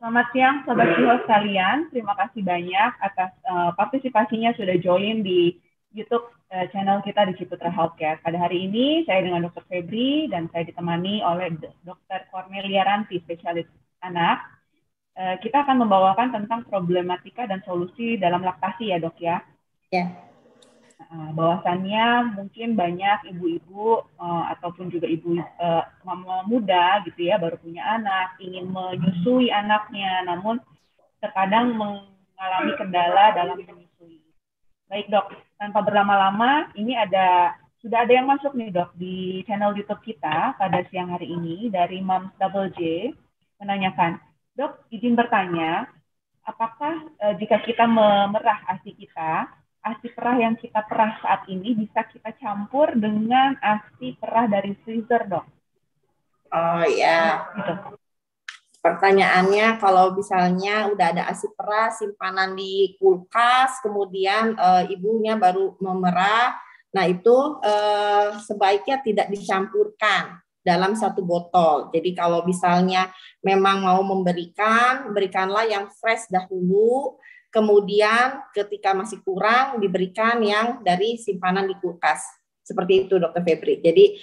Selamat siang, Sobat Psiho sekalian. Terima kasih banyak atas partisipasinya sudah join di YouTube channel kita di Ciputra Healthcare. Pada hari ini, saya dengan Dr. Febri dan saya ditemani oleh Dr. Cornelia Ranti, spesialis anak. Kita akan membawakan tentang problematika dan solusi dalam laktasi ya, Dok ya. Ya. Bahwasannya mungkin banyak ibu-ibu ataupun juga ibu mama muda gitu ya, baru punya anak, ingin menyusui anaknya, namun terkadang mengalami kendala dalam menyusui. Baik Dok, tanpa berlama-lama, ini sudah ada yang masuk nih Dok di channel YouTube kita pada siang hari ini dari Moms Double J menanyakan, Dok izin bertanya, apakah jika kita memerah ASI kita, ASI perah yang kita perah saat ini bisa kita campur dengan ASI perah dari freezer, Dok? Oh ya. Gitu. Pertanyaannya kalau misalnya udah ada ASI perah simpanan di kulkas, kemudian ibunya baru memerah, nah itu sebaiknya tidak dicampurkan dalam satu botol. Jadi kalau misalnya memang mau berikanlah yang fresh dahulu. Kemudian ketika masih kurang diberikan yang dari simpanan di kulkas. Seperti itu Dr. Febri. Jadi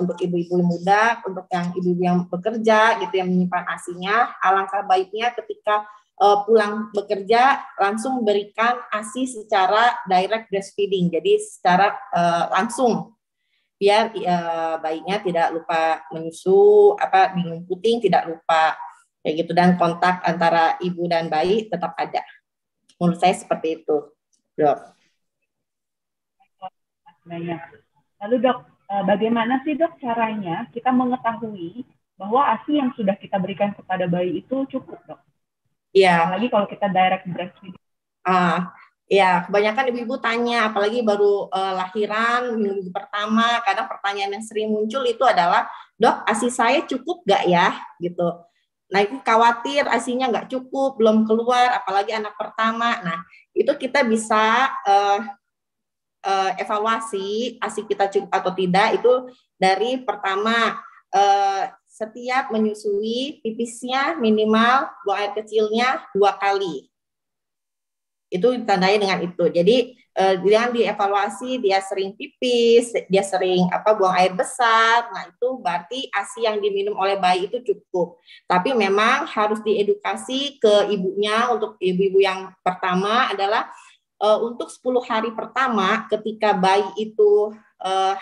untuk ibu-ibu muda, untuk yang ibu-ibu yang bekerja gitu yang menyimpan ASI-nya, alangkah baiknya ketika pulang bekerja langsung berikan ASI secara direct breastfeeding. Jadi secara langsung biar bayinya tidak lupa menyusu, minum puting tidak lupa kayak gitu, dan kontak antara ibu dan bayi tetap ada. Menurut saya seperti itu, Dok. Banyak. Lalu Dok, bagaimana sih Dok caranya kita mengetahui bahwa ASI yang sudah kita berikan kepada bayi itu cukup, Dok? Iya. Apalagi kalau kita direct breastfeeding. Ya, kebanyakan ibu-ibu tanya, apalagi baru lahiran minggu pertama, kadang pertanyaan yang sering muncul itu adalah, Dok, ASI saya cukup nggak ya? Gitu. Nah, itu khawatir ASI-nya nggak cukup, belum keluar, apalagi anak pertama. Nah, itu kita bisa evaluasi ASI kita cukup atau tidak, itu dari pertama, setiap menyusui pipisnya minimal buang air kecilnya 2 kali. Itu ditandai dengan itu. Jadi yang dievaluasi dia sering pipis, dia sering buang air besar. Nah, itu berarti ASI yang diminum oleh bayi itu cukup. Tapi memang harus diedukasi ke ibunya. Untuk ibu-ibu yang pertama adalah untuk 10 hari pertama ketika bayi itu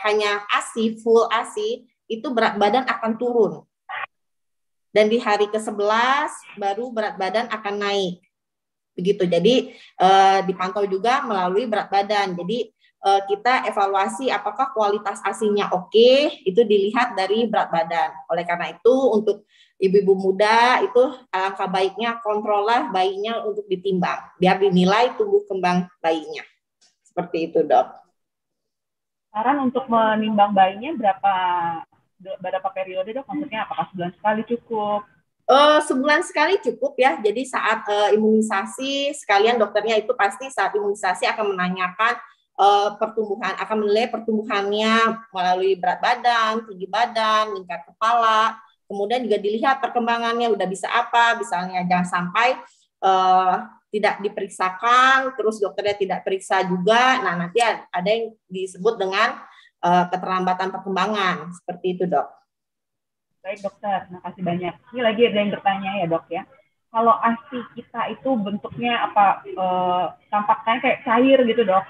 hanya ASI, full ASI, itu berat badan akan turun. Dan di hari ke-11 baru berat badan akan naik. Begitu. Jadi dipantau juga melalui berat badan. Jadi kita evaluasi apakah kualitas ASI-nya oke, itu dilihat dari berat badan. Oleh karena itu untuk ibu-ibu muda itu alangkah baiknya kontrollah bayinya untuk ditimbang biar dinilai tumbuh kembang bayinya. Seperti itu, Dok. Saran untuk menimbang bayinya berapa periode, Dok? Maksudnya apakah sebulan sekali cukup? Sebulan sekali cukup ya. Jadi saat imunisasi sekalian dokternya itu pasti saat imunisasi akan menanyakan pertumbuhan, akan menilai pertumbuhannya melalui berat badan, tinggi badan, lingkar kepala. Kemudian juga dilihat perkembangannya udah bisa apa, misalnya jangan sampai tidak diperiksakan, terus dokternya tidak periksa juga. Nah, nanti ada yang disebut dengan keterlambatan perkembangan. Seperti itu, Dok. Baik dokter, makasih banyak. Ini lagi ada yang bertanya ya dok ya. Kalau ASI kita itu bentuknya tampaknya kayak cair gitu dok.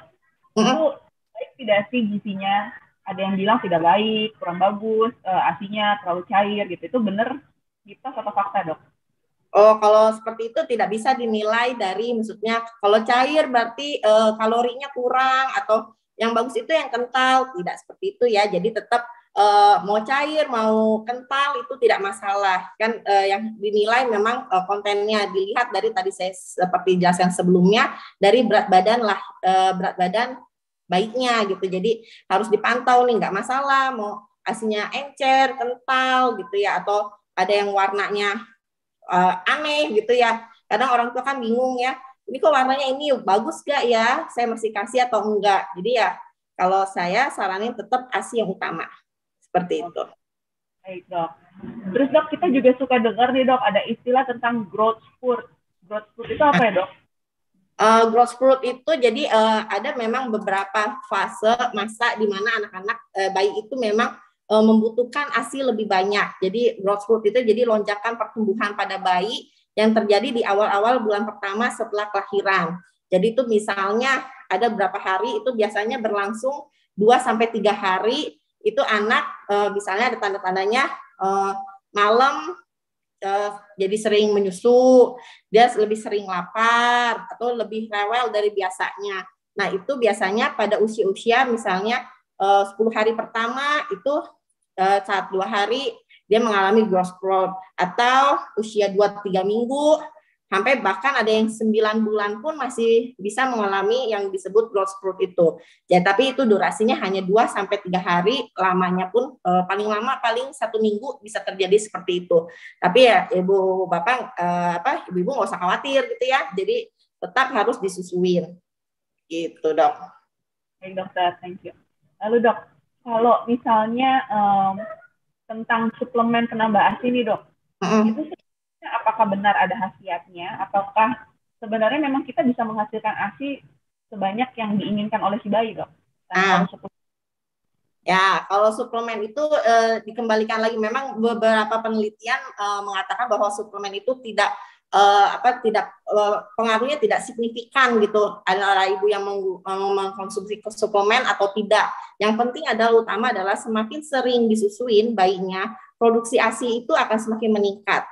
Itu baik tidak sih gizinya? Ada yang bilang tidak baik, kurang bagus, ASI-nya terlalu cair gitu. Itu benar mitos atau fakta dok? Oh, kalau seperti itu tidak bisa dinilai dari, maksudnya kalau cair berarti kalorinya kurang, atau yang bagus itu yang kental, tidak seperti itu ya. Jadi tetap mau cair mau kental itu tidak masalah kan, yang dinilai memang kontennya, dilihat dari tadi saya seperti jelaskan sebelumnya dari berat badan lah, berat badan baiknya gitu. Jadi harus dipantau nih, nggak masalah mau ASI-nya encer, kental gitu ya, atau ada yang warnanya aneh gitu ya. Kadang orang tua kan bingung ya, ini kok warnanya ini bagus gak ya, saya mesti kasih atau enggak. Jadi ya kalau saya saranin tetap ASI yang utama. Seperti itu. Baik dok. Terus dok, kita juga suka dengar nih dok, ada istilah tentang growth spurt. Growth spurt itu apa ya dok? Growth spurt itu jadi ada memang beberapa fase masa di mana anak-anak bayi itu memang membutuhkan ASI lebih banyak. Jadi growth spurt itu jadi lonjakan pertumbuhan pada bayi yang terjadi di awal-awal bulan pertama setelah kelahiran. Jadi itu misalnya ada berapa hari itu biasanya berlangsung 2-3 hari itu anak misalnya ada tanda-tandanya malam jadi sering menyusu, dia lebih sering lapar atau lebih rewel dari biasanya. Nah, itu biasanya pada usia-usia misalnya 10 hari pertama itu saat 2 hari dia mengalami growth spurt, atau usia 2-3 minggu sampai bahkan ada yang 9 bulan pun masih bisa mengalami yang disebut growth spurt itu. Ya, tapi itu durasinya hanya 2-3 hari, lamanya pun paling lama paling 1 minggu bisa terjadi seperti itu. Tapi ya ibu bapak ibu-ibu nggak usah khawatir gitu ya. Jadi tetap harus disusuin. Gitu, Dok. Baik dokter, thank you. Lalu dok, kalau misalnya tentang suplemen penambah ASI nih dok, itu sebenarnya apakah benar ada khasiatnya, ataukah sebenarnya memang kita bisa menghasilkan ASI sebanyak yang diinginkan oleh si bayi dok? Ya, kalau suplemen itu dikembalikan lagi, memang beberapa penelitian mengatakan bahwa suplemen itu tidak pengaruhnya tidak signifikan gitu antara ibu yang mengkonsumsi suplemen atau tidak. Yang penting utama adalah semakin sering disusuin bayinya, produksi ASI itu akan semakin meningkat.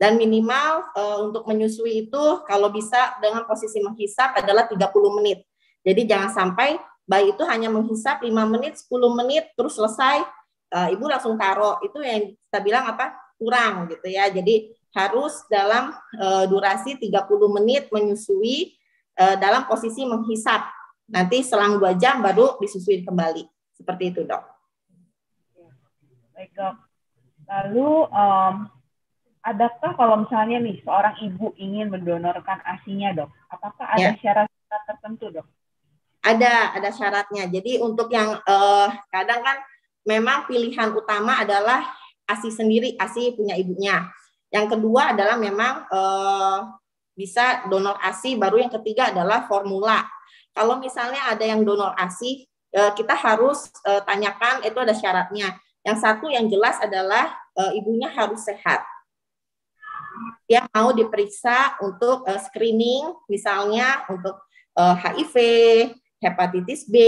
Dan minimal untuk menyusui itu kalau bisa dengan posisi menghisap adalah 30 menit. Jadi jangan sampai bayi itu hanya menghisap 5 menit, 10 menit, terus selesai, ibu langsung taruh. Itu yang kita bilang kurang gitu ya. Jadi harus dalam durasi 30 menit menyusui dalam posisi menghisap. Nanti selang 2 jam baru disusui kembali. Seperti itu, dok. Baik, dok. Lalu, adakah kalau misalnya nih seorang ibu ingin mendonorkan ASI-nya, dok? Apakah ada syarat-syarat tertentu, dok? Ada syaratnya. Jadi untuk yang kadang kan memang pilihan utama adalah ASI sendiri, ASI punya ibunya. Yang kedua adalah memang bisa donor ASI, baru yang ketiga adalah formula. Kalau misalnya ada yang donor ASI, kita harus tanyakan itu ada syaratnya. Yang satu yang jelas adalah ibunya harus sehat. Dia mau diperiksa untuk screening, misalnya untuk HIV, hepatitis B,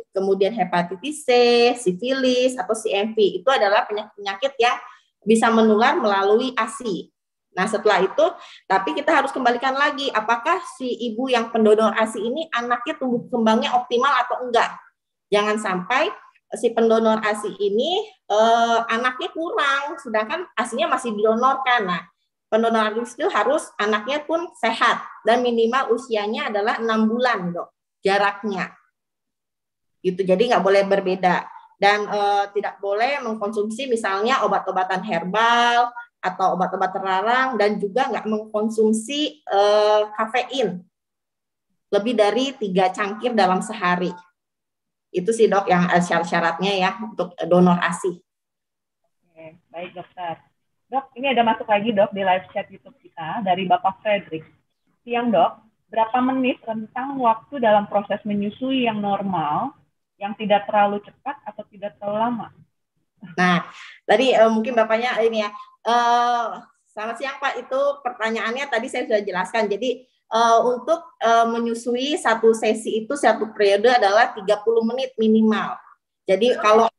kemudian hepatitis C, sifilis, atau CMV. Itu adalah penyakit yang bisa menular melalui ASI. Nah, setelah itu, tapi kita harus kembalikan lagi, apakah si ibu yang pendonor ASI ini anaknya tumbuh kembangnya optimal atau enggak. Jangan sampai si pendonor ASI ini anaknya kurang, sedangkan ASI-nya masih didonorkan. Nah, pendonor ASI itu harus anaknya pun sehat, dan minimal usianya adalah 6 bulan, dok, jaraknya. Gitu, jadi nggak boleh berbeda. Dan tidak boleh mengkonsumsi misalnya obat-obatan herbal atau obat-obat terlarang, dan juga nggak mengkonsumsi kafein lebih dari 3 cangkir dalam sehari. Itu sih, dok, yang syarat-syaratnya ya untuk donor ASI. Oke, baik dokter. Dok, ini ada masuk lagi dok di live chat YouTube kita dari Bapak Frederick. Siang dok, berapa menit rentang waktu dalam proses menyusui yang normal, yang tidak terlalu cepat atau tidak terlalu lama? Nah, tadi mungkin Bapaknya ini ya, selamat siang Pak, itu pertanyaannya tadi saya sudah jelaskan. Jadi untuk menyusui satu sesi itu, satu periode adalah 30 menit minimal. Jadi kalau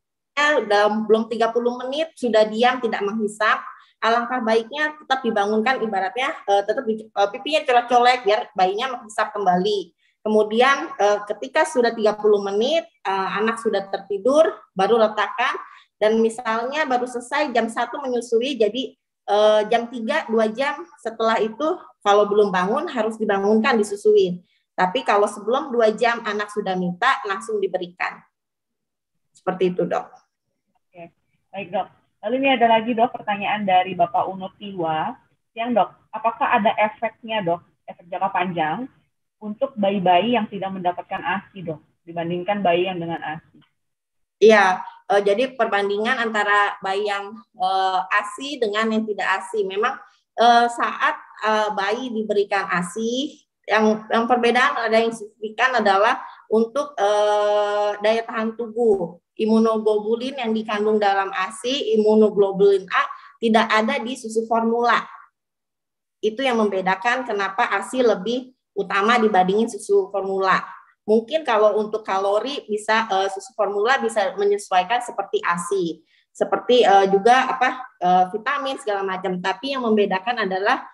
belum 30 menit sudah diam tidak menghisap, alangkah baiknya tetap dibangunkan, ibaratnya tetap pipinya colek-colek biar bayinya menghisap kembali. Kemudian ketika sudah 30 menit, anak sudah tertidur, baru letakkan, dan misalnya baru selesai jam 1 menyusui, jadi jam 3, 2 jam setelah itu kalau belum bangun harus dibangunkan, disusuin. Tapi kalau sebelum 2 jam anak sudah minta, langsung diberikan. Seperti itu, dok. Oke, baik dok. Lalu ini ada lagi dok pertanyaan dari Bapak Uno Tiwa. Yang dok, apakah ada efeknya dok, efek jangka panjang untuk bayi-bayi yang tidak mendapatkan ASI dok, dibandingkan bayi yang dengan ASI? Iya, Jadi perbandingan antara bayi yang ASI dengan yang tidak ASI. Memang saat bayi diberikan ASI, yang perbedaan ada yang signifikan adalah untuk daya tahan tubuh. Imunoglobulin yang dikandung dalam ASI, imunoglobulin A, tidak ada di susu formula. Itu yang membedakan kenapa ASI lebih utama dibandingin susu formula. Mungkin kalau untuk kalori bisa susu formula bisa menyesuaikan seperti ASI, seperti juga vitamin segala macam. Tapi yang membedakan adalah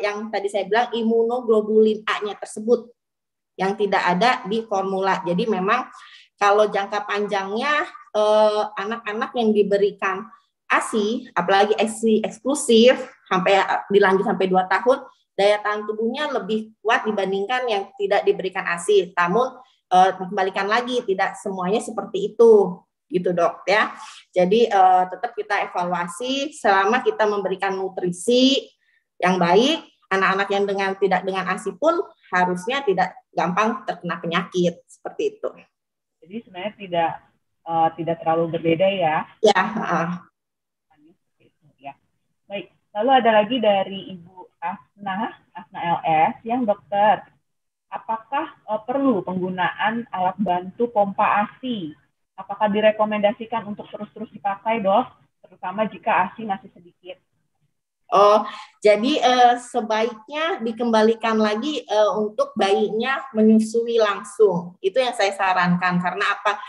yang tadi saya bilang imunoglobulin A-nya tersebut yang tidak ada di formula. Jadi memang kalau jangka panjangnya anak-anak yang diberikan ASI, apalagi ASI eksklusif sampai dilanjut sampai 2 tahun, daya tahan tubuhnya lebih kuat dibandingkan yang tidak diberikan ASI. Namun kembalikan lagi, tidak semuanya seperti itu, gitu dok ya. Jadi tetap kita evaluasi selama kita memberikan nutrisi yang baik, anak-anak yang tidak dengan ASI pun harusnya tidak gampang terkena penyakit seperti itu. Jadi sebenarnya tidak terlalu berbeda ya. Ya. Ya. Baik. Lalu ada lagi dari Ibu Asna LS yang dokter, apakah perlu penggunaan alat bantu pompa ASI? Apakah direkomendasikan untuk terus-terus dipakai dok, terutama jika ASI masih sedikit? Oh, jadi sebaiknya dikembalikan lagi untuk bayinya menyusui langsung. Itu yang saya sarankan. Karena apa?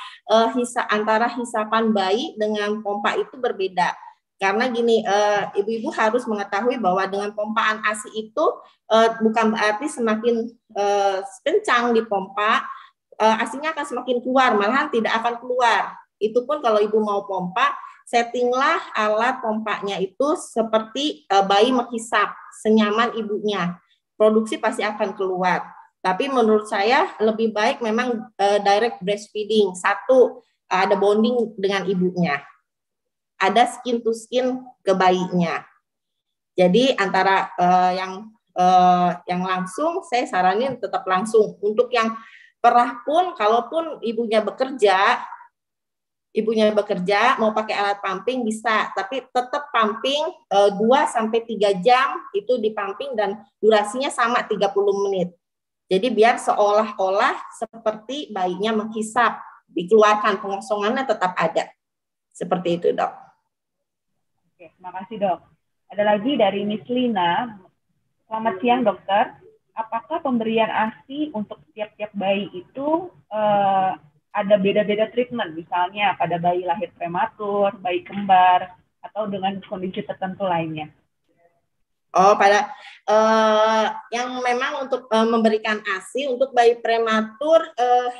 Antara hisapan bayi dengan pompa itu berbeda. Karena gini, ibu-ibu harus mengetahui bahwa dengan pompaan ASI itu bukan berarti semakin kencang dipompa, ASI-nya akan semakin keluar, malahan tidak akan keluar. Itu pun kalau ibu mau pompa, settinglah alat pompanya itu seperti bayi menghisap, senyaman ibunya. Produksi pasti akan keluar. Tapi menurut saya lebih baik memang direct breastfeeding. Satu, ada bonding dengan ibunya. Ada skin to skin ke bayinya. Jadi antara yang langsung, saya saranin tetap langsung. Untuk yang perah pun, kalaupun ibunya bekerja mau pakai alat pumping bisa, tapi tetap pumping 2-3 jam itu di pumping dan durasinya sama 30 menit. Jadi biar seolah-olah seperti bayinya menghisap, dikeluarkan, pengosongannya tetap ada. Seperti itu, dok. Oke, terima kasih dok. Ada lagi dari Miss Lina. Selamat siang dokter. Apakah pemberian ASI untuk tiap-tiap bayi itu ada beda-beda treatment, misalnya pada bayi lahir prematur, bayi kembar, atau dengan kondisi tertentu lainnya? Oh, yang memang untuk memberikan ASI untuk bayi prematur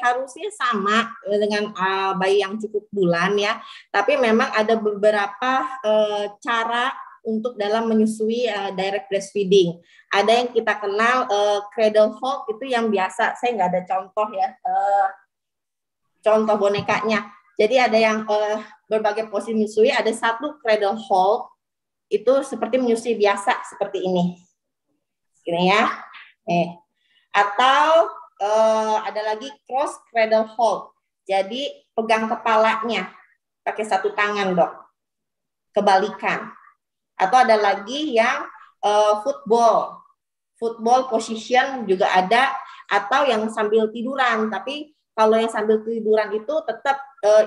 harusnya sama dengan bayi yang cukup bulan ya. Tapi memang ada beberapa cara untuk dalam menyusui direct breastfeeding. Ada yang kita kenal cradle hold, itu yang biasa. Saya nggak ada contoh ya. Contoh bonekanya. Jadi ada yang berbagai posisi menyusui, ada satu cradle hold, itu seperti menyusui biasa seperti ini. Ini ya. Atau ada lagi cross cradle hold. Jadi pegang kepalanya pakai satu tangan, dok. Kebalikan. Atau ada lagi yang football position juga ada, atau yang sambil tiduran, tapi kalau yang sambil tiduran itu tetap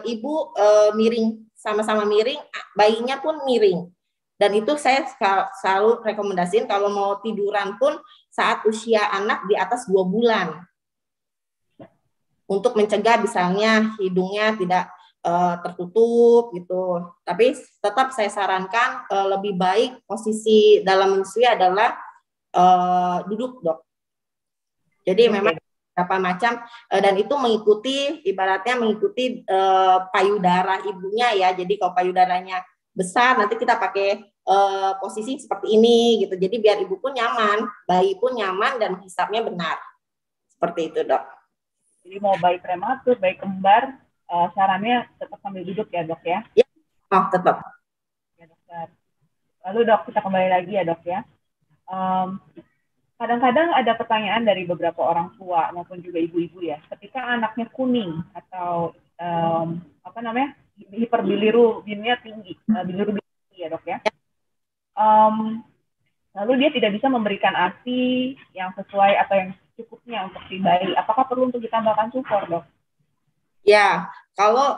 ibu miring, sama-sama miring, bayinya pun miring. Dan itu saya selalu rekomendasiin kalau mau tiduran pun saat usia anak di atas 2 bulan. Untuk mencegah misalnya hidungnya tidak tertutup gitu. Tapi tetap saya sarankan lebih baik posisi dalam menyusui adalah duduk, dok. Jadi memang beberapa macam dan itu ibaratnya mengikuti payudara ibunya ya. Jadi kalau payudaranya besar nanti kita pakai posisi seperti ini gitu. Jadi biar ibu pun nyaman, bayi pun nyaman dan hisapnya benar. Seperti itu, dok. Jadi mau bayi prematur, bayi kembar, sarannya tetap sambil duduk ya, dok ya? Ya, tetap. Ya, dokter. Lalu dok, kita kembali lagi ya, dok ya. Kadang-kadang ada pertanyaan dari beberapa orang tua maupun juga ibu-ibu ya, ketika anaknya kuning atau hiperbilirubinnya tinggi, bilirubin tinggi ya dok ya. Lalu dia tidak bisa memberikan ASI yang sesuai atau yang cukupnya untuk si bayi. Apakah perlu untuk ditambahkan sufor dok? Ya, kalau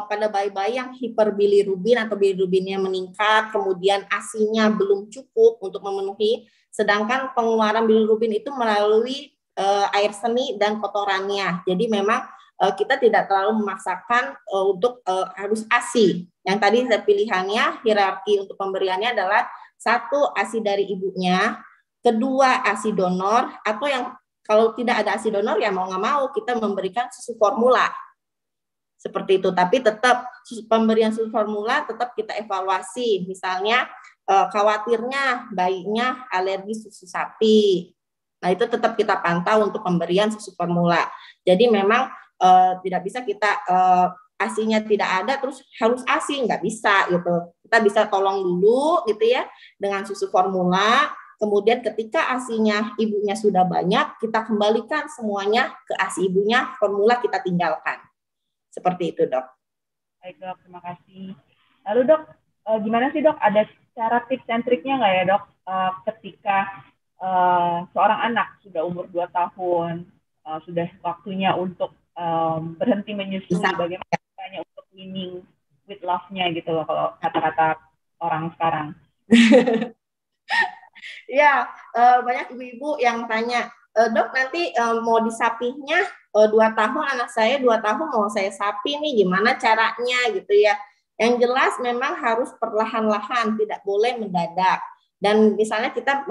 pada bayi-bayi yang hiperbilirubin atau bilirubinnya meningkat, kemudian ASI-nya belum cukup untuk memenuhi, sedangkan pengeluaran bilirubin itu melalui air seni dan kotorannya. Jadi memang kita tidak terlalu memaksakan untuk harus ASI. Yang tadi pilihannya, hierarki untuk pemberiannya adalah 1 ASI dari ibunya, 2 ASI donor, atau yang kalau tidak ada ASI donor ya mau nggak mau kita memberikan susu formula seperti itu. Tapi tetap pemberian susu formula tetap kita evaluasi. Misalnya khawatirnya bayinya alergi susu sapi. Nah itu tetap kita pantau untuk pemberian susu formula. Jadi memang tidak bisa kita ASI-nya tidak ada terus harus ASI, nggak bisa gitu. Kita bisa tolong dulu gitu ya dengan susu formula. Kemudian ketika ASI-nya ibunya sudah banyak, kita kembalikan semuanya ke ASI ibunya, formula kita tinggalkan. Seperti itu dok. Baik dok, terima kasih. Lalu dok, gimana sih dok, ada cara tips and triknya nggak ya dok, ketika seorang anak sudah umur 2 tahun, sudah waktunya untuk berhenti menyusui, bagaimana caranya untuk weaning with love-nya gitu loh, kalau kata-kata orang sekarang. Ya, banyak ibu-ibu yang tanya, dok nanti mau disapihnya 2 tahun, anak saya 2 tahun mau saya sapi nih, gimana caranya gitu ya. Yang jelas memang harus perlahan-lahan, tidak boleh mendadak. Dan misalnya kita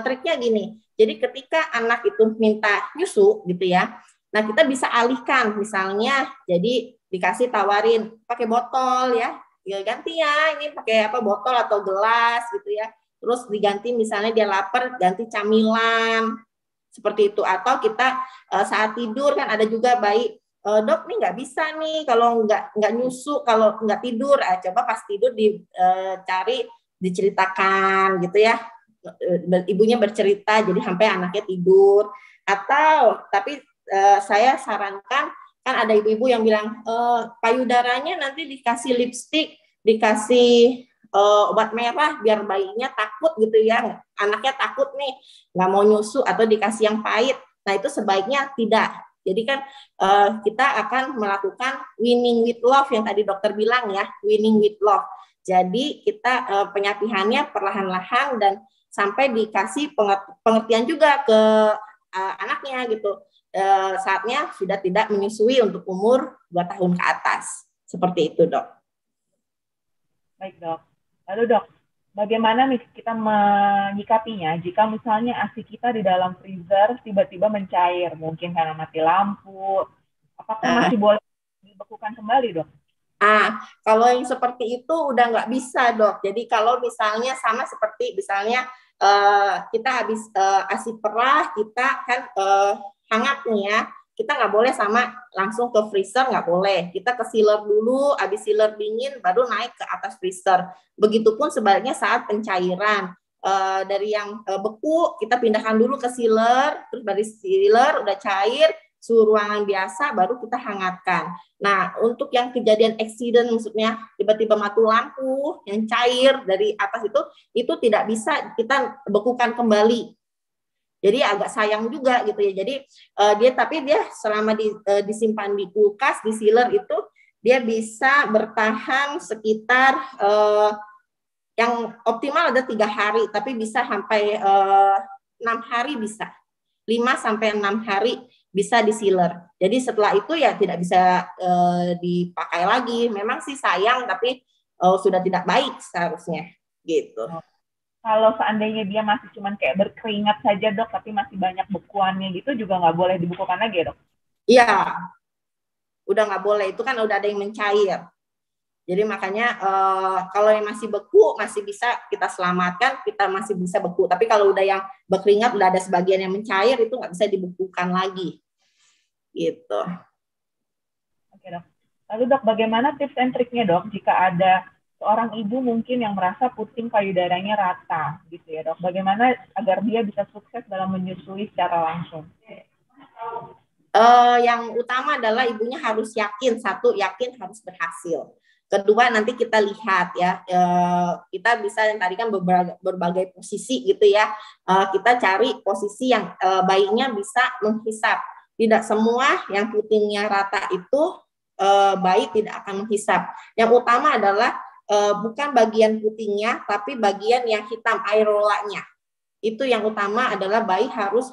triknya gini, jadi ketika anak itu minta nyusu gitu ya, nah kita bisa alihkan, misalnya jadi dikasih tawarin pakai botol ya ganti ya, ini pakai apa botol atau gelas gitu ya. Terus diganti misalnya dia lapar, ganti camilan, seperti itu. Atau kita saat tidur kan ada juga bayi, dok nih nggak bisa nih kalau nggak nyusu, kalau nggak tidur, coba pas tidur dicari, diceritakan gitu ya. Ibunya bercerita, jadi sampai anaknya tidur. Atau, tapi saya sarankan, kan ada ibu-ibu yang bilang, payudaranya nanti dikasih lipstik, dikasih obat merah biar bayinya takut gitu ya, anaknya takut nih nggak mau nyusu atau dikasih yang pahit. Nah itu sebaiknya tidak. Jadi kan kita akan melakukan weaning with love yang tadi dokter bilang ya, weaning with love. Jadi kita penyapihannya perlahan-lahan dan sampai dikasih pengertian juga ke anaknya gitu. Saatnya sudah tidak menyusui untuk umur 2 tahun ke atas. Seperti itu dok. Baik dok. Lalu dok, bagaimana nih kita menyikapinya jika misalnya ASI kita di dalam freezer tiba-tiba mencair, mungkin karena mati lampu, apakah masih boleh dibekukan kembali dok? Kalau yang seperti itu udah nggak bisa dok. Jadi kalau misalnya sama seperti misalnya kita habis ASI perah, kita kan hangat nih ya, kita nggak boleh sama langsung ke freezer, nggak boleh. Kita ke chiller dulu, habis chiller dingin baru naik ke atas freezer. Begitupun sebaliknya saat pencairan. Dari yang beku kita pindahkan dulu ke chiller, terus dari chiller udah cair, suhu ruangan biasa baru kita hangatkan. Nah, untuk yang kejadian accident, maksudnya tiba-tiba mati lampu yang cair dari atas itu tidak bisa kita bekukan kembali. Jadi agak sayang juga gitu ya. Jadi dia selama disimpan di kulkas, di chiller itu dia bisa bertahan sekitar yang optimal ada 3 hari, tapi bisa sampai 6 hari bisa. 5-6 hari bisa di chiller. Jadi setelah itu ya tidak bisa dipakai lagi. Memang sih sayang, tapi sudah tidak baik seharusnya gitu. Kalau seandainya dia masih cuman kayak berkeringat saja dok, tapi masih banyak bekuannya gitu, juga nggak boleh dibekukan lagi ya dok? Iya, udah nggak boleh. Itu kan udah ada yang mencair. Jadi makanya kalau yang masih beku masih bisa kita selamatkan, kita masih bisa beku. Tapi kalau udah yang berkeringat, udah ada sebagian yang mencair, itu nggak bisa dibekukan lagi. Gitu. Oke dok. Lalu dok, bagaimana tips and triknya dok jika ada seorang ibu mungkin yang merasa puting payudaranya rata gitu ya dok? Bagaimana agar dia bisa sukses dalam menyusui secara langsung? Yang utama adalah ibunya harus yakin, satu yakin harus berhasil. Kedua nanti kita lihat ya, kita bisa yang tadi kan berbagai posisi gitu ya, kita cari posisi yang bayinya bisa menghisap. Tidak semua yang putingnya rata itu bayi tidak akan menghisap. Yang utama adalah bukan bagian putingnya, tapi bagian yang hitam, aerolanya. Itu yang utama adalah bayi harus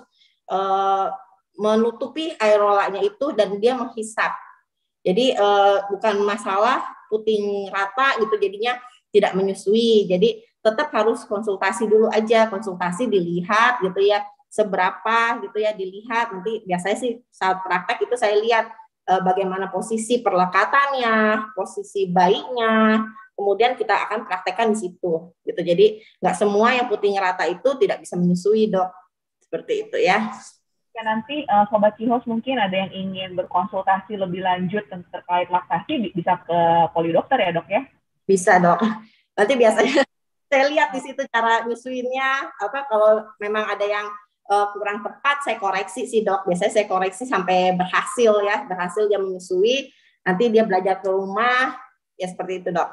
menutupi aerolanya itu dan dia menghisap. Jadi bukan masalah puting rata gitu jadinya tidak menyusui. Jadi tetap harus konsultasi dulu aja, konsultasi dilihat gitu ya, seberapa gitu ya dilihat. Nanti biasanya sih saat praktek itu saya lihat bagaimana posisi perlekatannya, posisi bayinya. Kemudian kita akan praktekkan di situ gitu. Jadi nggak semua yang puting rata itu tidak bisa menyusui, Dok. Seperti itu ya. Ya, nanti Sobat Cihos mungkin ada yang ingin berkonsultasi lebih lanjut terkait laktasi, bisa ke polidokter ya, Dok ya? Bisa, Dok. Nanti biasanya saya lihat di situ cara nyusuinnya, kalau memang ada yang kurang tepat, saya koreksi sih, Dok. Biasanya saya koreksi sampai berhasil ya, berhasil dia menyusui, nanti dia belajar ke rumah, ya seperti itu, Dok.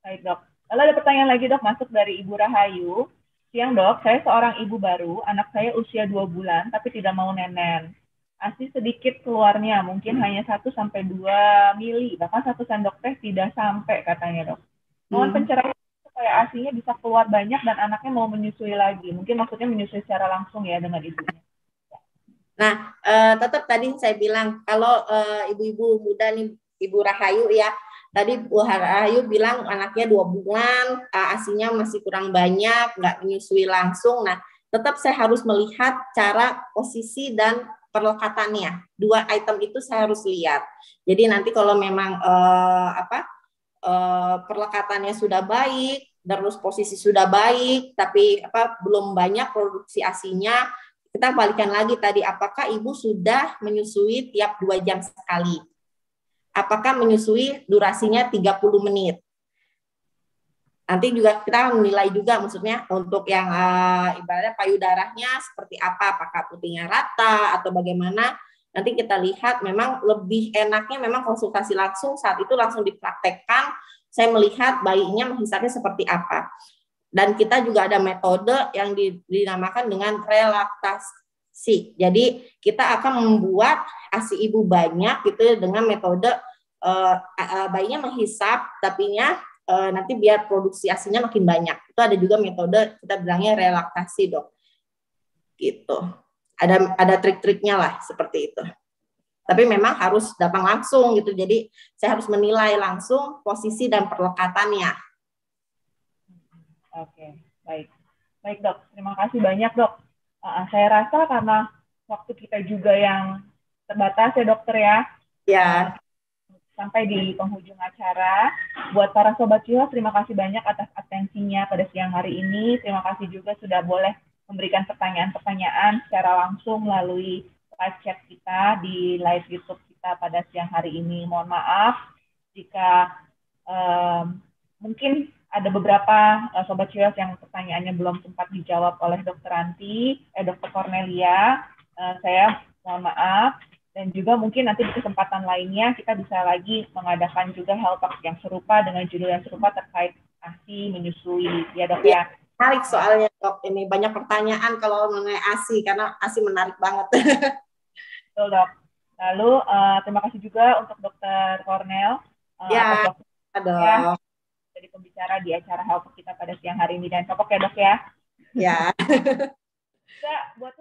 Baik, Dok. Lalu ada pertanyaan lagi, Dok, masuk dari Ibu Rahayu. Siang, Dok, saya seorang ibu baru, anak saya usia 2 bulan, tapi tidak mau nenen. ASI sedikit keluarnya, mungkin hanya 1-2 mili, bahkan 1 sendok teh tidak sampai katanya, Dok. Mohon pencerahan supaya ASI-nya bisa keluar banyak dan anaknya mau menyusui lagi. Mungkin maksudnya menyusui secara langsung ya dengan ibunya. Nah, tetap tadi saya bilang, kalau ibu-ibu muda nih, Ibu Rahayu ya, tadi Bu Rahayu bilang anaknya 2 bulan, ASI-nya masih kurang banyak, nggak menyusui langsung. Nah, tetap saya harus melihat cara posisi dan perlekatannya. 2 item itu saya harus lihat. Jadi nanti kalau memang perlekatannya sudah baik, terus posisi sudah baik, tapi belum banyak produksi ASI-nya, kita balikan lagi tadi, apakah ibu sudah menyusui tiap 2 jam sekali? Apakah menyusui durasinya 30 menit? Nanti juga kita menilai juga, maksudnya untuk yang ibaratnya payudaranya seperti apa, apakah putingnya rata atau bagaimana. Nanti kita lihat, memang lebih enaknya memang konsultasi langsung, saat itu langsung dipraktekkan, saya melihat bayinya menghisapnya seperti apa. Dan kita juga ada metode yang dinamakan dengan relaktasi. Jadi kita akan membuat ASI ibu banyak gitu dengan metode bayinya menghisap, tapinya nanti biar produksi ASINya makin banyak. Itu ada juga metode kita bilangnya relaktasi, Dok. Gitu. Ada trik-triknya lah seperti itu. Tapi memang harus datang langsung gitu. Jadi saya harus menilai langsung posisi dan perlekatannya. Oke, baik. Baik, Dok. Terima kasih banyak, Dok. Saya rasa karena waktu kita juga yang terbatas ya, Dokter ya. Ya. Sampai di penghujung acara. Buat para Sobat Cihos, terima kasih banyak atas atensinya pada siang hari ini. Terima kasih juga sudah boleh memberikan pertanyaan-pertanyaan secara langsung melalui live chat kita di live YouTube kita pada siang hari ini. Mohon maaf jika mungkin ada beberapa Sobat Cihos yang pertanyaannya belum sempat dijawab oleh Dr. Dr. Cornelia. Saya mohon maaf. Dan juga mungkin nanti di kesempatan lainnya kita bisa lagi mengadakan juga health talk yang serupa dengan judul yang serupa terkait ASI menyusui. Ya, Dok ya. Menarik soalnya, Dok. Ini banyak pertanyaan kalau mengenai ASI karena ASI menarik banget. Betul, Dok. Lalu terima kasih juga untuk Dr. Cornel ya, Dok. Jadi pembicara di acara health talk kita pada siang hari ini, dan cocok ya, Dok ya. Ya. Juga buat